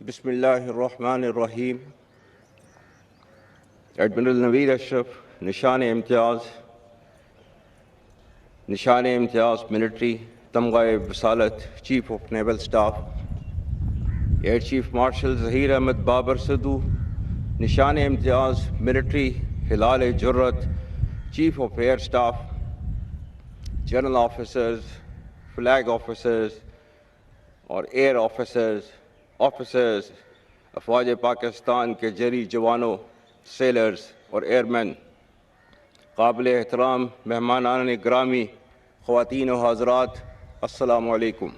بسم اللہ الرحمن الرحیم۔ ایڈمرل نوید اشرف، نشان امتیاز ملٹری، تمغہ وصالت، chief of naval staff. Air chief marshal Zaheer Ahmed Babar Sidhu, نشان امتیاز ملٹری، ہلال جرت، chief of air staff. General officers, flag officers اور ایئر آفیسرز افواج پاکستان کے جری جوانوں، سیلرز اور ایئر مین، قابل احترام مہمانان گرامی، خواتین و حضرات، السلام علیکم۔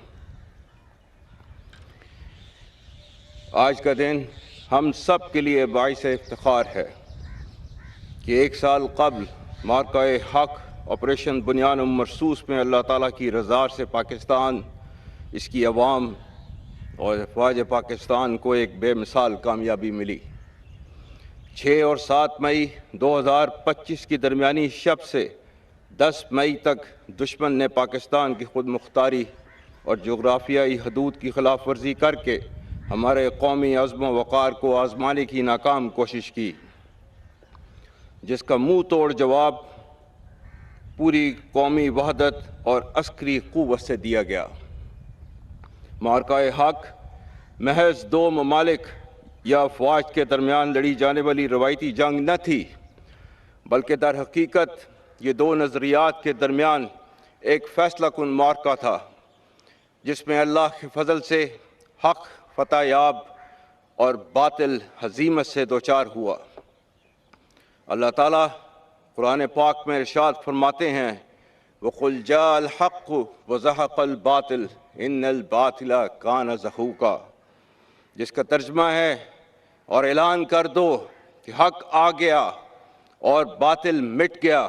آج کا دن ہم سب کے لیے باعث افتخار ہے کہ 1 سال قبل معرکہ حق آپریشن بنیان مرصوص میں اللہ تعالیٰ کی رضا سے پاکستان، اس کی عوام اور افواج پاکستان کو ایک بے مثال کامیابی ملی۔ 6 اور 7 مئی 2025 کی درمیانی شب سے 10 مئی تک دشمن نے پاکستان کی خود مختاری اور جغرافیائی حدود کی خلاف ورزی کر کے ہمارے قومی عزم و وقار کو آزمانے کی ناکام کوشش کی، جس کا منہ توڑ جواب پوری قومی وحدت اور عسکری قوت سے دیا گیا۔ معرکہ حق محض 2 ممالک یا افواج کے درمیان لڑی جانے والی روایتی جنگ نہ تھی، بلکہ در حقیقت یہ 2 نظریات کے درمیان ایک فیصلہ کن معرکہ تھا، جس میں اللہ کے فضل سے حق فتح یاب اور باطل ہزیمت سے دوچار ہوا۔ اللہ تعالیٰ قرآن پاک میں ارشاد فرماتے ہیں، وَقُلْ جَاءَ الْحَقُّ وَزَهَقَ الْبَاطِلُ إِنَّ الْبَاطِلَ كَانَ زَهُوقًا، جس کا ترجمہ ہے، اور اعلان کر دو کہ حق آ گیا اور باطل مٹ گیا،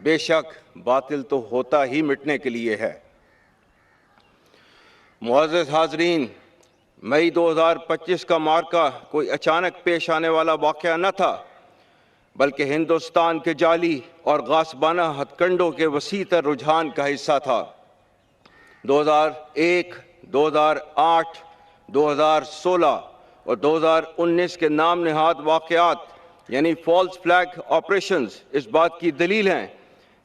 بے شک باطل تو ہوتا ہی مٹنے کے لیے ہے۔ معزز حاضرین، مئی 2025 کا معرکہ کوئی اچانک پیش آنے والا واقعہ نہ تھا، بلکہ ہندوستان کے جعلی اور غاصبانہ ہتھ کنڈوں کے وسیع تر رجحان کا حصہ تھا۔ 2001، 2008، 2016 اور 2019 کے نام نہاد واقعات یعنی فالس فلیگ آپریشنز اس بات کی دلیل ہیں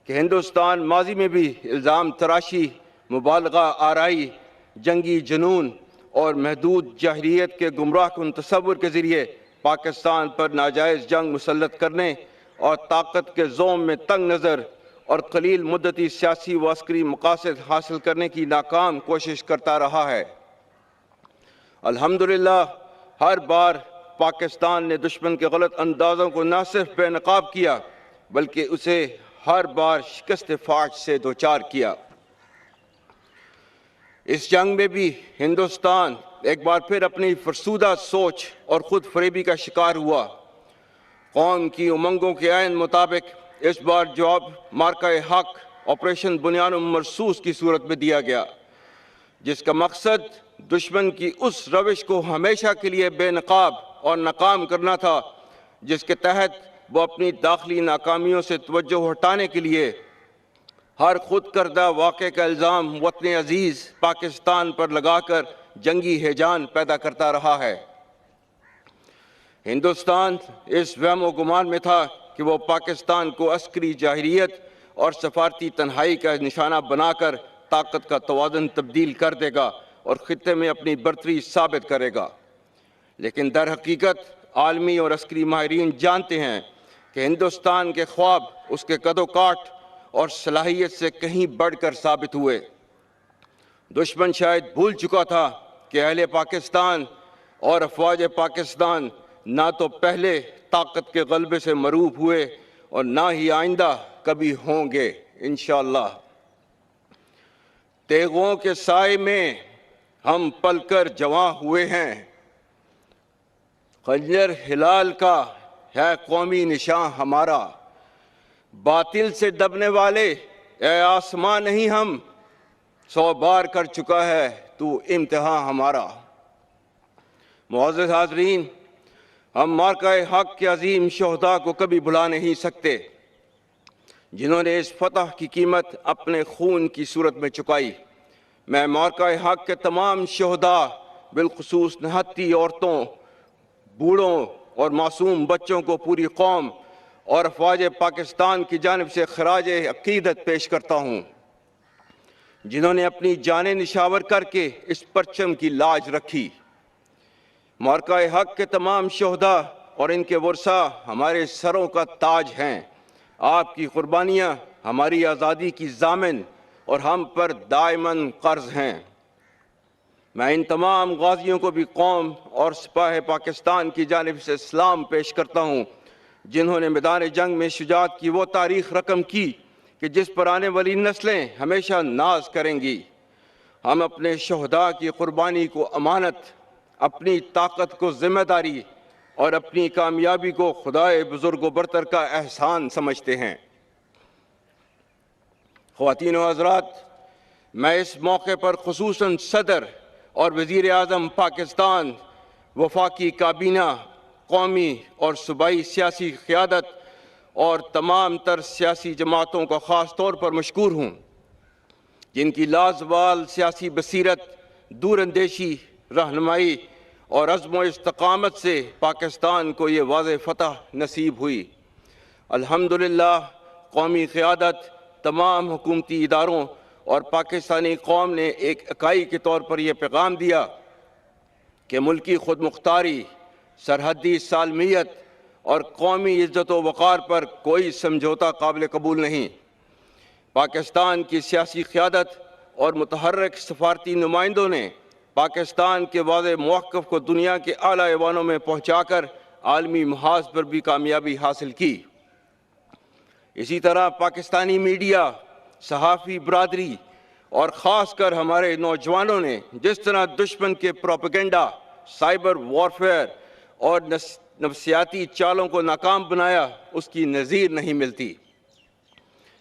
کہ ہندوستان ماضی میں بھی الزام تراشی، مبالغہ آرائی، جنگی جنون اور محدود جاہلیت کے گمراہ کن تصور کے ذریعے پاکستان پر ناجائز جنگ مسلط کرنے اور طاقت کے زوم میں تنگ نظر اور قلیل مدتی سیاسی و عسکری مقاصد حاصل کرنے کی ناکام کوشش کرتا رہا ہے۔ الحمدللہ ہر بار پاکستان نے دشمن کے غلط اندازوں کو نہ صرف بے نقاب کیا، بلکہ اسے ہر بار شکست فاش سے دوچار کیا۔ اس جنگ میں بھی ہندوستان ایک بار پھر اپنی فرسودہ سوچ اور خود فریبی کا شکار ہوا۔ قوم کی امنگوں کے عین مطابق اس بار جواب معرکہ حق آپریشن بنیان مرصوص کی صورت میں دیا گیا، جس کا مقصد دشمن کی اس روش کو ہمیشہ کے لیے بے نقاب اور ناکام کرنا تھا، جس کے تحت وہ اپنی داخلی ناکامیوں سے توجہ ہٹانے کے لیے ہر خود کردہ واقعے کا الزام وطن عزیز پاکستان پر لگا کر جنگی ہیجان پیدا کرتا رہا ہے۔ ہندوستان اس وہم و گمان میں تھا کہ وہ پاکستان کو عسکری جاہلیت اور سفارتی تنہائی کا نشانہ بنا کر طاقت کا توازن تبدیل کر دے گا اور خطے میں اپنی برتری ثابت کرے گا، لیکن در حقیقت عالمی اور عسکری ماہرین جانتے ہیں کہ ہندوستان کے خواب اس کے قد و کاٹ اور صلاحیت سے کہیں بڑھ کر ثابت ہوئے۔ دشمن شاید بھول چکا تھا کہ اہل پاکستان اور افواج پاکستان نہ تو پہلے طاقت کے غلبے سے مروب ہوئے اور نہ ہی آئندہ کبھی ہوں گے انشاءاللہ۔ تیغوں کے سائے میں ہم پل کر جواں ہوئے ہیں، خنجر ہلال کا ہے قومی نشاں ہمارا، باطل سے دبنے والے اے آسمان نہیں ہم، 100 بار کر چکا ہے تو امتحان ہمارا۔ معزز حاضرین، ہم معرکہ حق کے عظیم شہداء کو کبھی بھلا نہیں سکتے، جنہوں نے اس فتح کی قیمت اپنے خون کی صورت میں چکائی۔ میں معرکہ حق کے تمام شہداء بالخصوص نہتی عورتوں، بوڑھوں اور معصوم بچوں کو پوری قوم اور افواج پاکستان کی جانب سے خراج عقیدت پیش کرتا ہوں، جنہوں نے اپنی جانیں نشاور کر کے اس پرچم کی لاج رکھی۔ معرکہ حق کے تمام شہداء اور ان کے ورثاء ہمارے سروں کا تاج ہیں۔ آپ کی قربانیاں ہماری آزادی کی ضامن اور ہم پر دائماً قرض ہیں۔ میں ان تمام غازیوں کو بھی قوم اور سپاہ پاکستان کی جانب سے سلام پیش کرتا ہوں، جنہوں نے میدان جنگ میں شجاعت کی وہ تاریخ رقم کی کہ جس پر آنے والی نسلیں ہمیشہ ناز کریں گی۔ ہم اپنے شہداء کی قربانی کو امانت، اپنی طاقت کو ذمہ داری اور اپنی کامیابی کو خدائے بزرگ و برتر کا احسان سمجھتے ہیں۔ خواتین و حضرات، میں اس موقع پر خصوصاً صدر اور وزیر اعظم پاکستان، وفاقی کابینہ، قومی اور صوبائی سیاسی قیادت اور تمام تر سیاسی جماعتوں کا خاص طور پر مشکور ہوں، جن کی لازوال سیاسی بصیرت، دور اندیشی، رہنمائی اور عزم و استقامت سے پاکستان کو یہ واضح فتح نصیب ہوئی۔ الحمدللہ قومی قیادت، تمام حکومتی اداروں اور پاکستانی قوم نے ایک اکائی کے طور پر یہ پیغام دیا کہ ملکی خود مختاری، سرحدی سالمیت اور قومی عزت و وقار پر کوئی سمجھوتہ قابل قبول نہیں۔ پاکستان کی سیاسی قیادت اور متحرک سفارتی نمائندوں نے پاکستان کے واضح موقف کو دنیا کے اعلیٰ ایوانوں میں پہنچا کر عالمی محاذ پر بھی کامیابی حاصل کی۔ اسی طرح پاکستانی میڈیا، صحافی برادری اور خاص کر ہمارے نوجوانوں نے جس طرح دشمن کے پروپیگنڈا، سائبر وارفیئر اور نفسیاتی چالوں کو ناکام بنایا، اس کی نظیر نہیں ملتی۔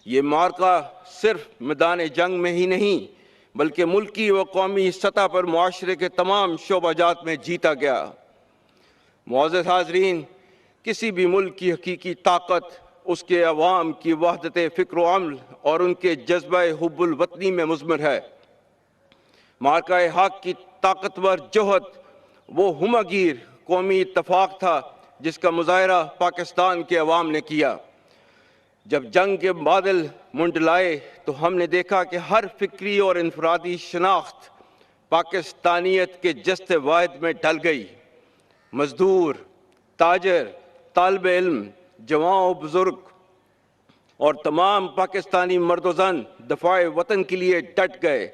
یہ معرکہ صرف میدان جنگ میں ہی نہیں بلکہ ملکی و قومی سطح پر معاشرے کے تمام شعبہ جات میں جیتا گیا۔ معزز حاضرین، کسی بھی ملک کی حقیقی طاقت اس کے عوام کی وحدت فکر و عمل اور ان کے جذبہ حب الوطنی میں مضمر ہے۔ معرکہ حق کی طاقتور جوہد وہ ہمہ گیر قومی اتفاق تھا جس کا مظاہرہ پاکستان کے عوام نے کیا۔ جب جنگ کے بادل منڈلائے تو ہم نے دیکھا کہ ہر فکری اور انفرادی شناخت پاکستانیت کے جست واحد میں ڈل گئی۔ مزدور، تاجر، طالب علم، جوان و بزرگ اور تمام پاکستانی مرد و زن دفاع وطن کے لیے ڈٹ گئے۔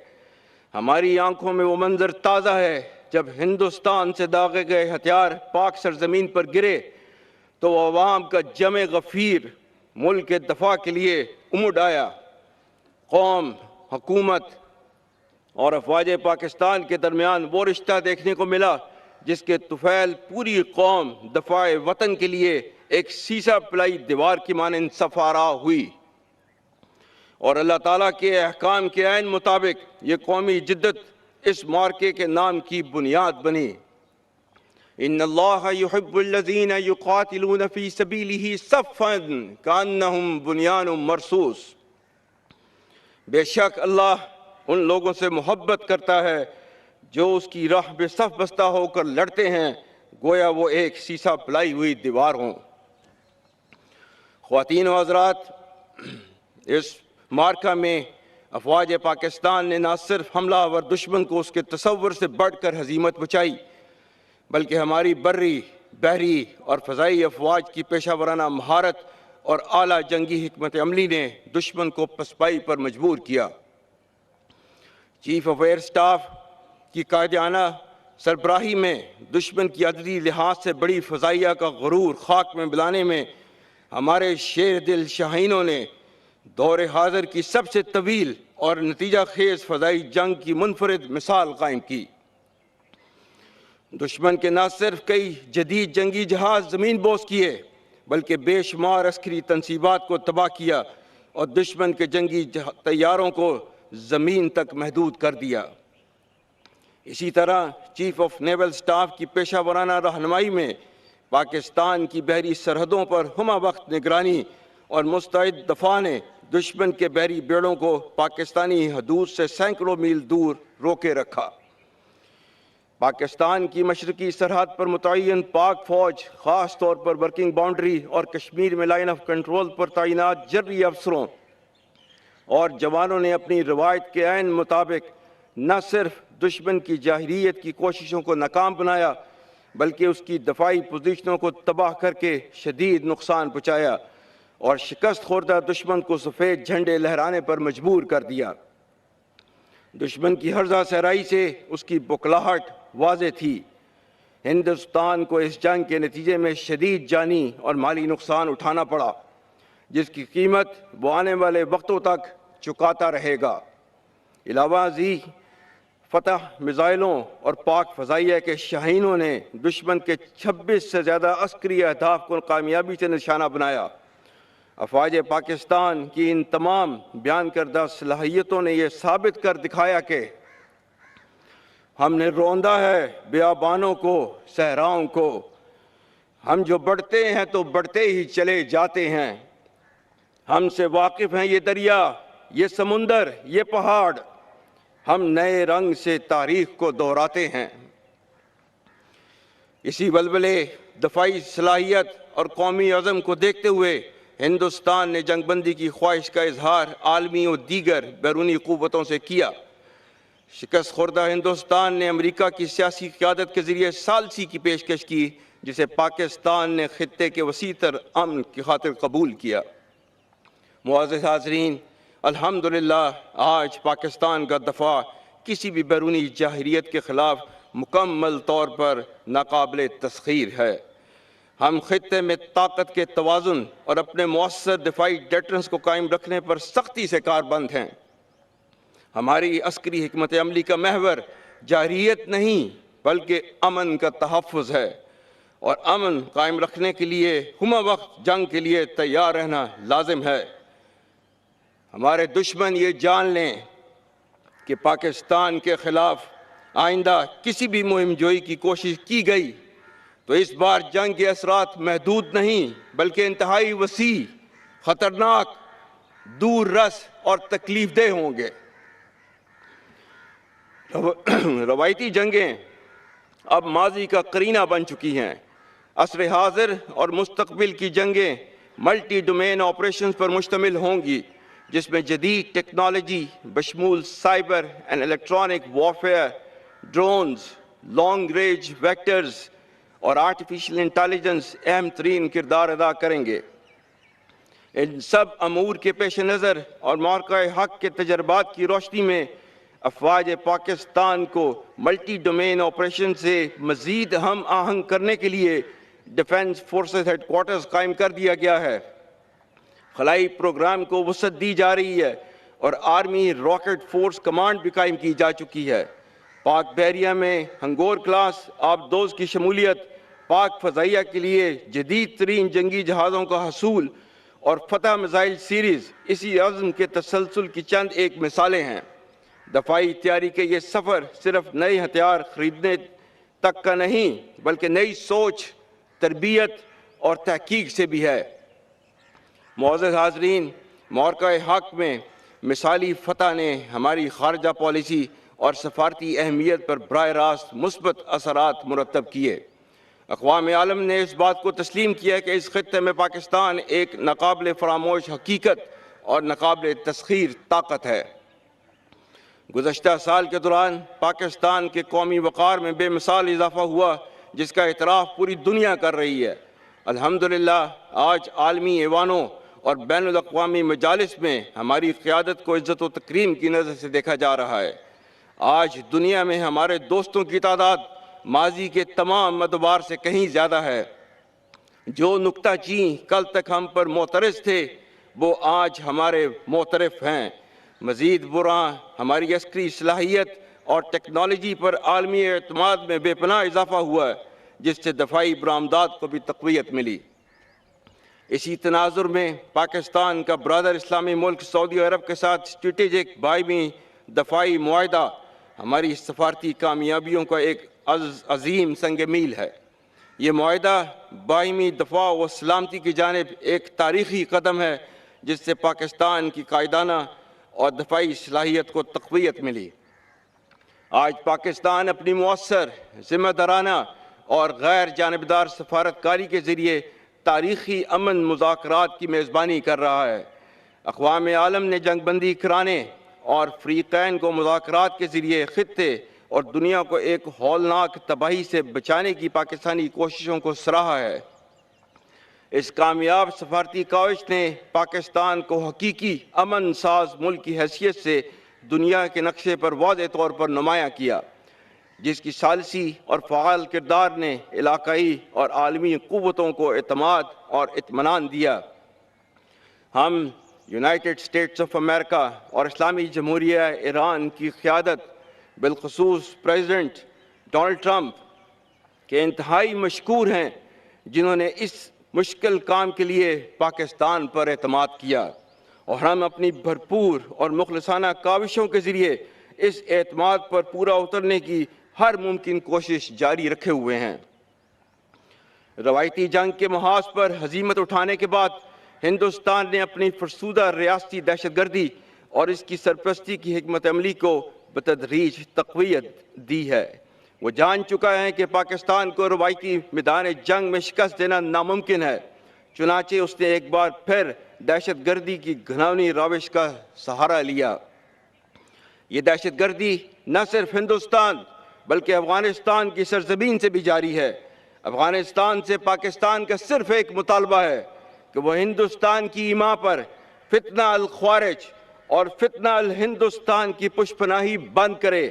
ہماری آنکھوں میں وہ منظر تازہ ہے جب ہندوستان سے داغے گئے ہتھیار پاک سرزمین پر گرے تو وہ عوام کا جمع غفیر ملک کے دفاع کے لیے امڈ آیا۔ قوم، حکومت اور افواج پاکستان کے درمیان وہ رشتہ دیکھنے کو ملا جس کے طفیل پوری قوم دفاع وطن کے لیے ایک سیسا پلائی دیوار کی مانند صف آرا ہوئی، اور اللہ تعالیٰ کے احکام کے عین مطابق یہ قومی جدت اس معرکے کے نام کی بنیاد بنی۔ ان اللہ یحب الذین یقاتلون فی سبیلہ صفا کانہم بنیان مرصوص۔ بے شک اللہ ان لوگوں سے محبت کرتا ہے جو اس کی راہ میں صف بستہ ہو کر لڑتے ہیں گویا وہ ایک سیسا پلائی ہوئی دیوار ہوں۔ خواتین و حضرات، اس معرکہ میں افواج پاکستان نے نہ صرف حملہ آور دشمن کو اس کے تصور سے بڑھ کر ہزیمت بچائی بلکہ ہماری بری، بحری اور فضائی افواج کی پیشہ ورانہ مہارت اور اعلیٰ جنگی حکمت عملی نے دشمن کو پسپائی پر مجبور کیا۔ چیف آف ایئر سٹاف کی قائدانہ سربراہی میں دشمن کی عددی لحاظ سے بڑی فضائیہ کا غرور خاک میں ملانے میں ہمارے شیر دل شاہینوں نے دور حاضر کی سب سے طویل اور نتیجہ خیز فضائی جنگ کی منفرد مثال قائم کی۔ دشمن کے نہ صرف کئی جدید جنگی جہاز زمین بوس کیے بلکہ بے شمار عسکری تنصیبات کو تباہ کیا اور دشمن کے جنگی طیاروں کو زمین تک محدود کر دیا۔ اسی طرح چیف آف نیول سٹاف کی پیشہ ورانہ رہنمائی میں پاکستان کی بحری سرحدوں پر ہمہ وقت نگرانی اور مستعد دفاع نے دشمن کے بحری بیڑوں کو پاکستانی حدود سے سینکڑوں میل دور روکے رکھا۔ پاکستان کی مشرقی سرحد پر متعین پاک فوج خاص طور پر ورکنگ باؤنڈری اور کشمیر میں لائن آف کنٹرول پر تعینات جرری افسروں اور جوانوں نے اپنی روایت کے عین مطابق نہ صرف دشمن کی جارحیت کی کوششوں کو ناکام بنایا بلکہ اس کی دفاعی پوزیشنوں کو تباہ کر کے شدید نقصان پہنچایا اور شکست خوردہ دشمن کو سفید جھنڈے لہرانے پر مجبور کر دیا۔ دشمن کی ہرزہ صحرائی سے اس کی بکلاہٹ واضح تھی۔ ہندوستان کو اس جنگ کے نتیجے میں شدید جانی اور مالی نقصان اٹھانا پڑا، جس کی قیمت وہ آنے والے وقتوں تک چکاتا رہے گا۔ علاوہ ازیں فتح میزائلوں اور پاک فضائیہ کے شاہینوں نے دشمن کے 26 سے زیادہ عسکری اہداف کو کامیابی سے نشانہ بنایا۔ افواج پاکستان کی ان تمام بیان کردہ صلاحیتوں نے یہ ثابت کر دکھایا کہ ہم نے روندا ہے بیابانوں کو، صحراؤں کو۔ ہم جو بڑھتے ہیں تو بڑھتے ہی چلے جاتے ہیں۔ ہم سے واقف ہیں یہ دریا، یہ سمندر، یہ پہاڑ۔ ہم نئے رنگ سے تاریخ کو دہراتے ہیں۔ اسی ولولے، دفاعی صلاحیت اور قومی عزم کو دیکھتے ہوئے ہندوستان نے جنگ بندی کی خواہش کا اظہار عالمی اور دیگر بیرونی قوتوں سے کیا۔ شکست خوردہ ہندوستان نے امریکہ کی سیاسی قیادت کے ذریعے ثالثی کی پیشکش کی، جسے پاکستان نے خطے کے وسیع تر امن کی خاطر قبول کیا۔ معزز حاضرین، الحمدللہ آج پاکستان کا دفاع کسی بھی بیرونی جارحیت کے خلاف مکمل طور پر ناقابل تسخیر ہے۔ ہم خطے میں طاقت کے توازن اور اپنے مؤثر دفاعی ڈیٹرنس کو قائم رکھنے پر سختی سے کاربند ہیں۔ ہماری عسکری حکمت عملی کا محور جارحیت نہیں بلکہ امن کا تحفظ ہے، اور امن قائم رکھنے کے لیے ہمہ وقت جنگ کے لیے تیار رہنا لازم ہے۔ ہمارے دشمن یہ جان لیں کہ پاکستان کے خلاف آئندہ کسی بھی مہم جوئی کی کوشش کی گئی تو اس بار جنگ کے اثرات محدود نہیں بلکہ انتہائی وسیع، خطرناک، دور رس اور تکلیف دہ ہوں گے۔ روایتی جنگیں اب ماضی کا قرینہ بن چکی ہیں۔ عصر حاضر اور مستقبل کی جنگیں ملٹی ڈومین آپریشنز پر مشتمل ہوں گی، جس میں جدید ٹیکنالوجی بشمول cyber and electronic warfare, drones, long range vectors اور آرٹیفیشل انٹیلیجنس اہم ترین کردار ادا کریں گے۔ ان سب امور کے پیش نظر اور معرکہ حق کے تجربات کی روشنی میں افواج پاکستان کو ملٹی ڈومین آپریشن سے مزید ہم آہنگ کرنے کے لیے ڈیفنس فورسز ہیڈ کوارٹرز قائم کر دیا گیا ہے۔ خلائی پروگرام کو وسعت دی جا رہی ہے اور آرمی راکٹ فورس کمانڈ بھی قائم کی جا چکی ہے۔ پاک بحریہ میں ہنگور کلاس آبدوز کی شمولیت پاک فضائیہ کے لیے جدید ترین جنگی جہازوں کا حصول اور فتح میزائل سیریز اسی عزم کے تسلسل کی چند ایک مثالیں ہیں۔ دفاعی تیاری کے یہ سفر صرف نئے ہتھیار خریدنے تک کا نہیں بلکہ نئی سوچ، تربیت اور تحقیق سے بھی ہے۔ معزز حاضرین، معرکہ حق میں مثالی فتح نے ہماری خارجہ پالیسی اور سفارتی اہمیت پر براہ راست مثبت اثرات مرتب کیے۔ اقوام عالم نے اس بات کو تسلیم کیا کہ اس خطے میں پاکستان ایک ناقابل فراموش حقیقت اور ناقابل تسخیر طاقت ہے۔ گزشتہ سال کے دوران پاکستان کے قومی وقار میں بے مثال اضافہ ہوا، جس کا اعتراف پوری دنیا کر رہی ہے۔ الحمدللہ آج عالمی ایوانوں اور بین الاقوامی مجالس میں ہماری قیادت کو عزت و تکریم کی نظر سے دیکھا جا رہا ہے۔ آج دنیا میں ہمارے دوستوں کی تعداد ماضی کے تمام ادوار سے کہیں زیادہ ہے۔ جو نکتہ چین کل تک ہم پر معترض تھے وہ آج ہمارے معترف ہیں۔ مزید برآں ہماری عسکری صلاحیت اور ٹیکنالوجی پر عالمی اعتماد میں بے پناہ اضافہ ہوا ہے، جس سے دفاعی برآمدات کو بھی تقویت ملی۔ اسی تناظر میں پاکستان کا برادر اسلامی ملک سعودی عرب کے ساتھ اسٹریٹجک باہمی دفاعی معاہدہ ہماری سفارتی کامیابیوں کا ایک عظیم سنگ میل ہے۔ یہ معاہدہ باہمی دفاع و سلامتی کی جانب ایک تاریخی قدم ہے، جس سے پاکستان کی قائدانہ اور دفاعی صلاحیت کو تقویت ملی۔ آج پاکستان اپنی مؤثر، ذمہ دارانہ اور غیر جانبدار سفارتکاری کے ذریعے تاریخی امن مذاکرات کی میزبانی کر رہا ہے۔ اقوام عالم نے جنگ بندی کرانے اور فریقین کو مذاکرات کے ذریعے خطے اور دنیا کو ایک ہولناک تباہی سے بچانے کی پاکستانی کوششوں کو سراہا ہے۔ اس کامیاب سفارتی کاوش نے پاکستان کو حقیقی امن ساز ملک کی حیثیت سے دنیا کے نقشے پر واضح طور پر نمایاں کیا، جس کی ثالثی اور فعال کردار نے علاقائی اور عالمی قوتوں کو اعتماد اور اطمینان دیا۔ ہم یونائٹڈ اسٹیٹس آف امریکہ اور اسلامی جمہوریہ ایران کی قیادت، بالخصوص پریزیڈنٹ ڈونلڈ ٹرمپ کے انتہائی مشکور ہیں، جنہوں نے اس مشکل کام کے لیے پاکستان پر اعتماد کیا، اور ہم اپنی بھرپور اور مخلصانہ کاوشوں کے ذریعے اس اعتماد پر پورا اترنے کی ہر ممکن کوشش جاری رکھے ہوئے ہیں۔ روایتی جنگ کے محاذ پر ہزیمت اٹھانے کے بعد ہندوستان نے اپنی فرسودہ ریاستی دہشت گردی اور اس کی سرپرستی کی حکمت عملی کو بتدریج تقویت دی ہے۔ وہ جان چکا ہے کہ پاکستان کو روایتی میدان جنگ میں شکست دینا ناممکن ہے، چنانچہ اس نے ایک بار پھر دہشت گردی کی گھناؤنی روش کا سہارا لیا۔ یہ دہشت گردی نہ صرف ہندوستان بلکہ افغانستان کی سرزمین سے بھی جاری ہے۔ افغانستان سے پاکستان کا صرف ایک مطالبہ ہے کہ وہ ہندوستان کی ایما پر فتنہ الخوارج اور فتنہ الہندوستان کی پشپناہی بند کرے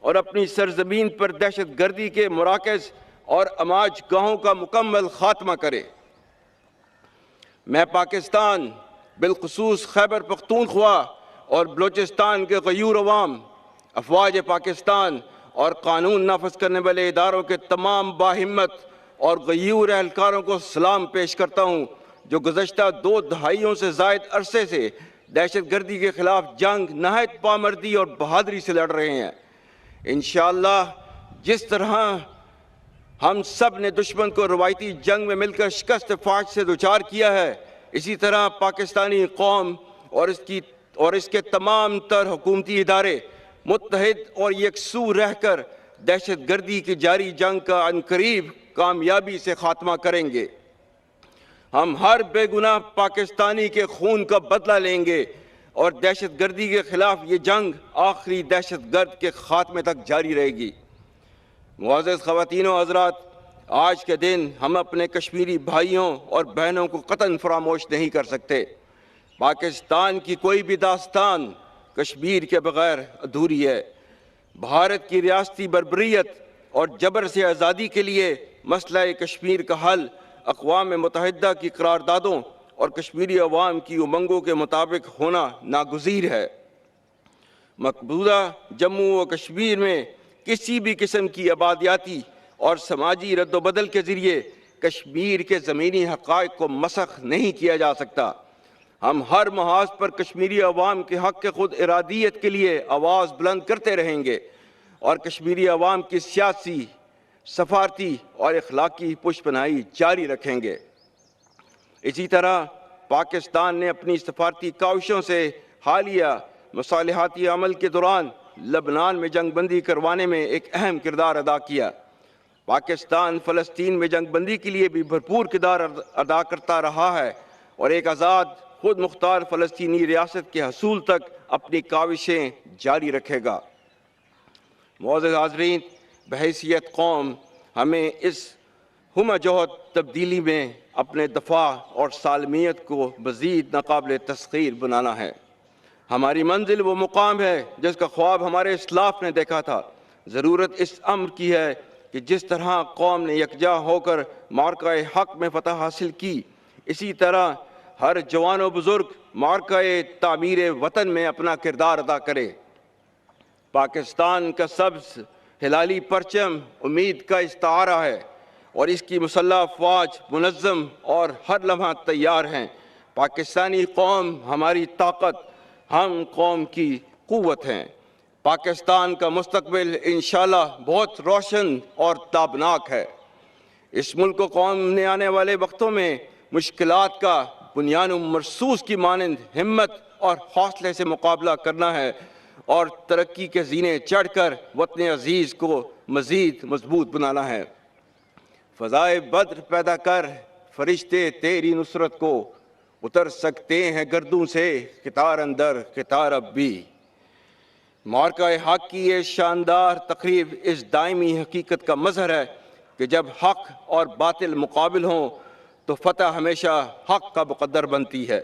اور اپنی سرزمین پر دہشت گردی کے مراکز اور اماج گاہوں کا مکمل خاتمہ کرے۔ میں پاکستان، بالخصوص خیبر پختونخوا اور بلوچستان کے غیور عوام، افواج پاکستان اور قانون نافذ کرنے والے اداروں کے تمام باہمت اور غیور اہلکاروں کو سلام پیش کرتا ہوں، جو گزشتہ 2 دہائیوں سے زائد عرصے سے دہشت گردی کے خلاف جنگ نہایت پامردی اور بہادری سے لڑ رہے ہیں۔ انشاءاللہ جس طرح ہم سب نے دشمن کو روایتی جنگ میں مل کر شکست فاش سے دوچار کیا ہے، اسی طرح پاکستانی قوم اور اس کے تمام تر حکومتی ادارے متحد اور یکسو رہ کر دہشت گردی کی جاری جنگ کا عنقریب کامیابی سے خاتمہ کریں گے۔ ہم ہر بے گناہ پاکستانی کے خون کا بدلہ لیں گے اور دہشت گردی کے خلاف یہ جنگ آخری دہشت گرد کے خاتمے تک جاری رہے گی۔ معزز خواتین و حضرات، آج کے دن ہم اپنے کشمیری بھائیوں اور بہنوں کو قطعاً فراموش نہیں کر سکتے۔ پاکستان کی کوئی بھی داستان کشمیر کے بغیر ادھوری ہے۔ بھارت کی ریاستی بربریت اور جبر سے آزادی کے لیے مسئلہ کشمیر کا حل اقوام متحدہ کی قراردادوں اور کشمیری عوام کی امنگوں کے مطابق ہونا ناگزیر ہے۔ مقبوضہ جموں و کشمیر میں کسی بھی قسم کی آبادیاتی اور سماجی رد و بدل کے ذریعے کشمیر کے زمینی حقائق کو مسخ نہیں کیا جا سکتا۔ ہم ہر محاذ پر کشمیری عوام کے حق خود ارادیت کے لیے آواز بلند کرتے رہیں گے اور کشمیری عوام کی سیاسی، سفارتی اور اخلاقی پشپناہی جاری رکھیں گے۔ اسی طرح پاکستان نے اپنی سفارتی کاوشوں سے حالیہ مصالحاتی عمل کے دوران لبنان میں جنگ بندی کروانے میں ایک اہم کردار ادا کیا۔ پاکستان فلسطین میں جنگ بندی کے لیے بھی بھرپور کردار ادا کرتا رہا ہے اور ایک آزاد خود مختار فلسطینی ریاست کے حصول تک اپنی کاوشیں جاری رکھے گا۔ معزز حاضرین، بحیثیت قوم ہمیں اس ہمہ جہت تبدیلی میں اپنے دفاع اور سالمیت کو مزید ناقابل تسخیر بنانا ہے۔ ہماری منزل وہ مقام ہے جس کا خواب ہمارے اسلاف نے دیکھا تھا۔ ضرورت اس امر کی ہے کہ جس طرح قوم نے یکجا ہو کر معرکہ حق میں فتح حاصل کی، اسی طرح ہر جوان و بزرگ معرکہ تعمیر وطن میں اپنا کردار ادا کرے۔ پاکستان کا سبز ہلالی پرچم امید کا استعارہ ہے اور اس کی مسلح افواج منظم اور ہر لمحہ تیار ہیں۔ پاکستانی قوم ہماری طاقت، ہم قوم کی قوت ہیں۔ پاکستان کا مستقبل انشاءاللہ بہت روشن اور تابناک ہے۔ اس ملک و قوم نے آنے والے وقتوں میں مشکلات کا بنیان مرصوص کی مانند ہمت اور حوصلے سے مقابلہ کرنا ہے اور ترقی کے زینے چڑھ کر وطن عزیز کو مزید مضبوط بنانا ہے۔ فضائے بدر پیدا کر فرشتے تیری نصرت کو، اتر سکتے ہیں گردوں سے قطار اندر قطار اب بھی۔ معرکہ حق کی یہ شاندار تقریب اس دائمی حقیقت کا مظہر ہے کہ جب حق اور باطل مقابل ہوں تو فتح ہمیشہ حق کا مقدر بنتی ہے۔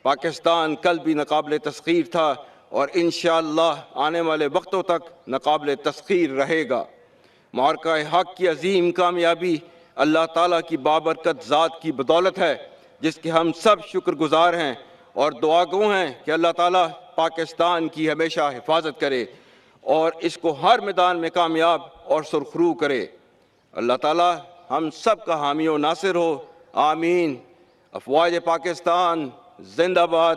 پاکستان کل بھی ناقابل تسخیر تھا اور انشاءاللہ آنے والے وقتوں تک ناقابل تسخیر رہے گا۔ معرکہ حق کی عظیم کامیابی اللہ تعالیٰ کی بابرکت ذات کی بدولت ہے، جس کے ہم سب شکر گزار ہیں اور دعا گو ہیں کہ اللہ تعالیٰ پاکستان کی ہمیشہ حفاظت کرے اور اس کو ہر میدان میں کامیاب اور سرخرو کرے۔ اللہ تعالیٰ ہم سب کا حامی و ناصر ہو، آمین۔ افواج پاکستان زندہ باد،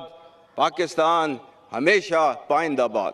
پاکستان ہمیشہ پائندہ باد۔